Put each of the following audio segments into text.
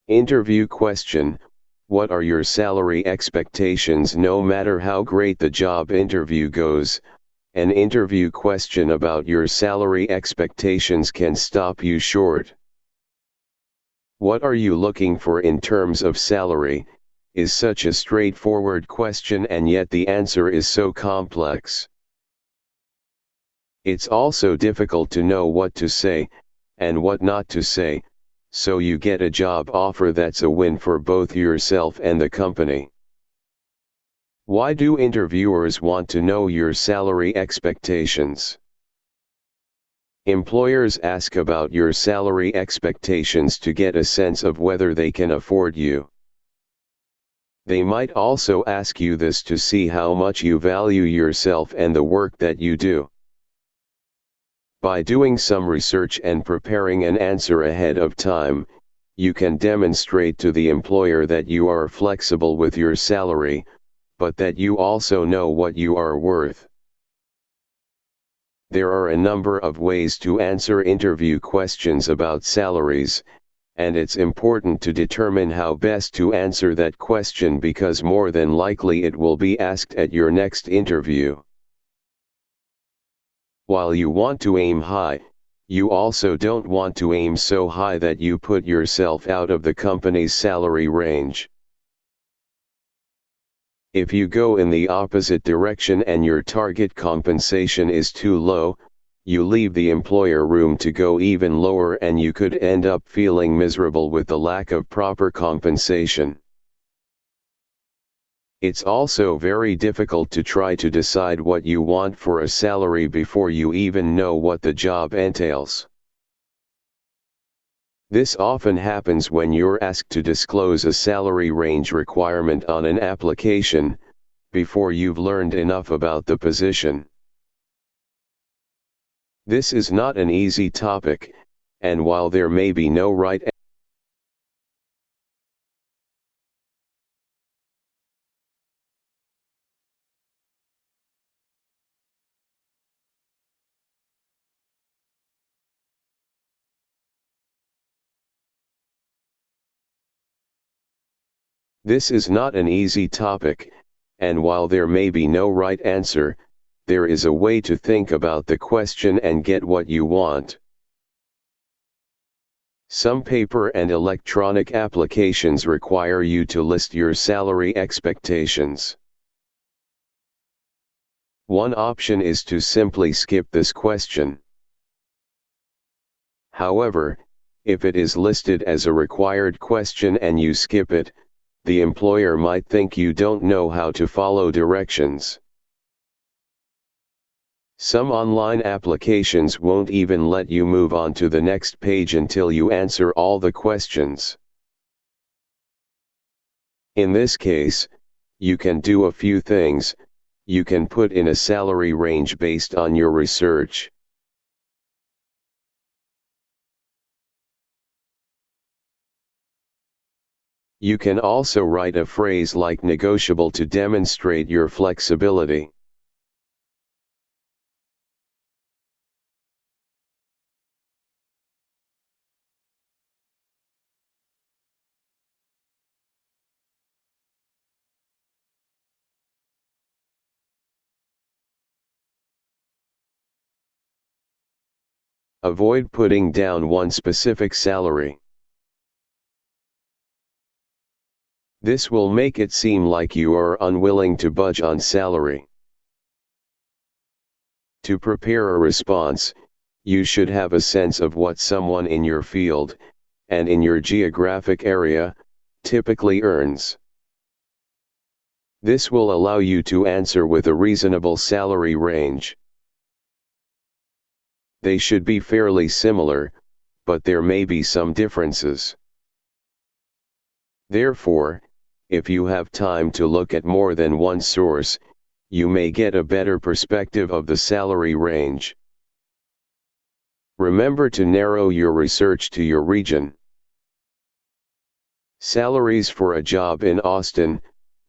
Interview question: what are your salary expectations? No matter how great the job interview goes, an interview question about your salary expectations can stop you short. What are you looking for in terms of salary, is such a straightforward question, and yet the answer is so complex. It's also difficult to know what to say, and what not to say, so you get a job offer that's a win for both yourself and the company. Why do interviewers want to know your salary expectations? Employers ask about your salary expectations to get a sense of whether they can afford you. They might also ask you this to see how much you value yourself and the work that you do. By doing some research and preparing an answer ahead of time, you can demonstrate to the employer that you are flexible with your salary, but that you also know what you are worth. There are a number of ways to answer interview questions about salaries, and it's important to determine how best to answer that question because more than likely it will be asked at your next interview. While you want to aim high, you also don't want to aim so high that you put yourself out of the company's salary range. If you go in the opposite direction and your target compensation is too low, you leave the employer room to go even lower, and you could end up feeling miserable with the lack of proper compensation. It's also very difficult to try to decide what you want for a salary before you even know what the job entails. This often happens when you're asked to disclose a salary range requirement on an application, before you've learned enough about the position. This is not an easy topic, and while there may be no right answer, this is not an easy topic, and while there may be no right answer, there is a way to think about the question and get what you want. Some paper and electronic applications require you to list your salary expectations. One option is to simply skip this question. However, if it is listed as a required question and you skip it, the employer might think you don't know how to follow directions. Some online applications won't even let you move on to the next page until you answer all the questions. In this case, you can do a few things. You can put in a salary range based on your research. You can also write a phrase like negotiable to demonstrate your flexibility. Avoid putting down one specific salary. This will make it seem like you are unwilling to budge on salary. To prepare a response, you should have a sense of what someone in your field, and in your geographic area, typically earns. This will allow you to answer with a reasonable salary range. They should be fairly similar, but there may be some differences. Therefore, if you have time to look at more than one source, you may get a better perspective of the salary range. Remember to narrow your research to your region. Salaries for a job in Austin,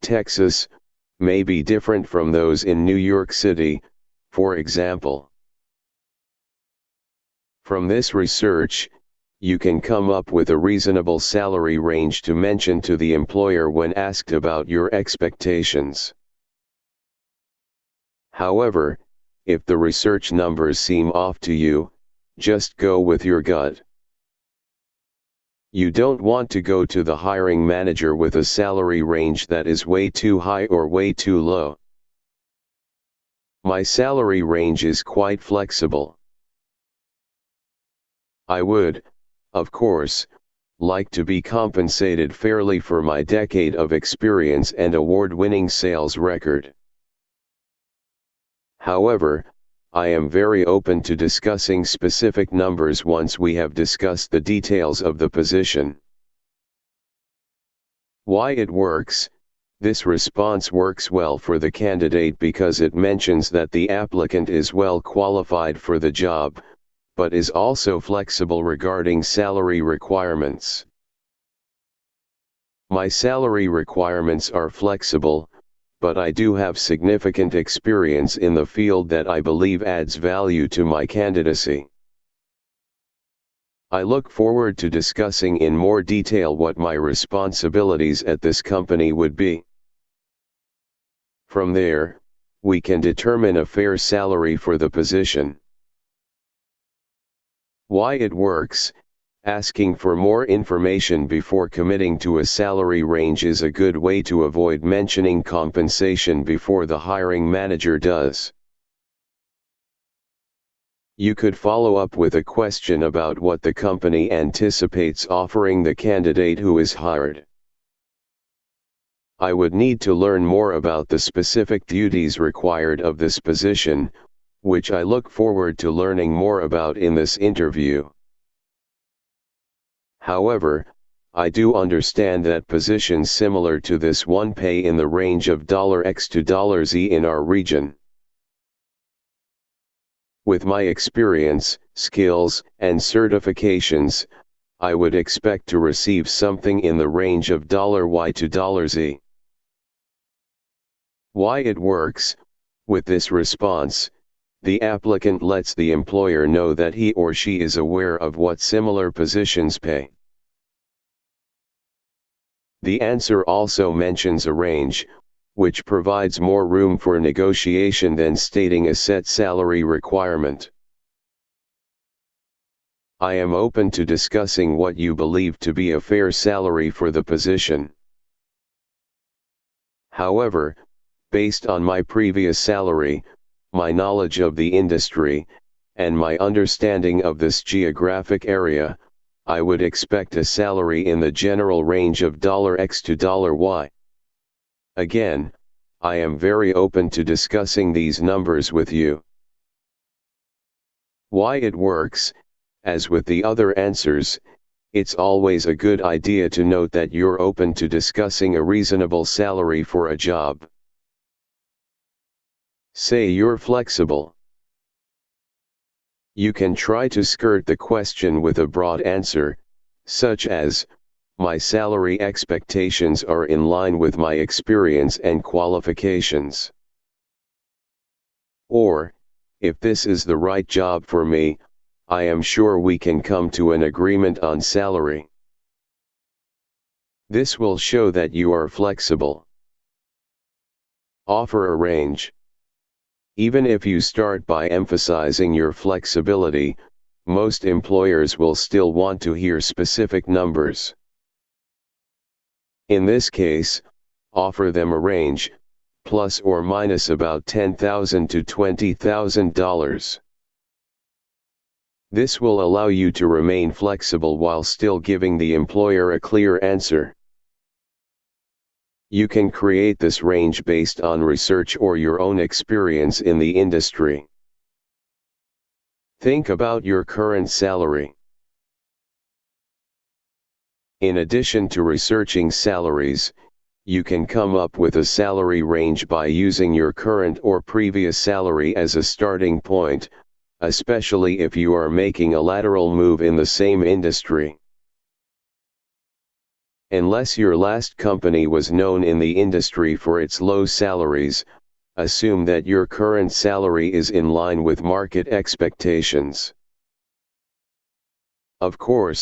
Texas, may be different from those in New York City, for example. From this research, you can come up with a reasonable salary range to mention to the employer when asked about your expectations. However, if the research numbers seem off to you, just go with your gut. You don't want to go to the hiring manager with a salary range that is way too high or way too low. My salary range is quite flexible. I would, of course, like to be compensated fairly for my decade of experience and award-winning sales record. However, I am very open to discussing specific numbers once we have discussed the details of the position. Why it works? This response works well for the candidate because it mentions that the applicant is well qualified for the job, but is also flexible regarding salary requirements. My salary requirements are flexible, but I do have significant experience in the field that I believe adds value to my candidacy. I look forward to discussing in more detail what my responsibilities at this company would be. From there, we can determine a fair salary for the position. Why it works? Asking for more information before committing to a salary range is a good way to avoid mentioning compensation before the hiring manager does. You could follow up with a question about what the company anticipates offering the candidate who is hired. I would need to learn more about the specific duties required of this position, which I look forward to learning more about in this interview. However, I do understand that positions similar to this one pay in the range of $X to $Z in our region. With my experience, skills, and certifications, I would expect to receive something in the range of $Y to $Z. Why it works? With this response, the applicant lets the employer know that he or she is aware of what similar positions pay. The answer also mentions a range, which provides more room for negotiation than stating a set salary requirement. I am open to discussing what you believe to be a fair salary for the position. However, based on my previous salary, my knowledge of the industry, and my understanding of this geographic area, I would expect a salary in the general range of $X to $Y. Again, I am very open to discussing these numbers with you. Why it works? As with the other answers, it's always a good idea to note that you're open to discussing a reasonable salary for a job. Say you're flexible. You can try to skirt the question with a broad answer, such as, my salary expectations are in line with my experience and qualifications. Or, if this is the right job for me, I am sure we can come to an agreement on salary. This will show that you are flexible. Offer a range. Even if you start by emphasizing your flexibility, most employers will still want to hear specific numbers. In this case, offer them a range, plus or minus about $10,000 to $20,000. This will allow you to remain flexible while still giving the employer a clear answer. You can create this range based on research or your own experience in the industry. Think about your current salary. In addition to researching salaries, you can come up with a salary range by using your current or previous salary as a starting point, especially if you are making a lateral move in the same industry. Unless your last company was known in the industry for its low salaries, assume that your current salary is in line with market expectations. Of course,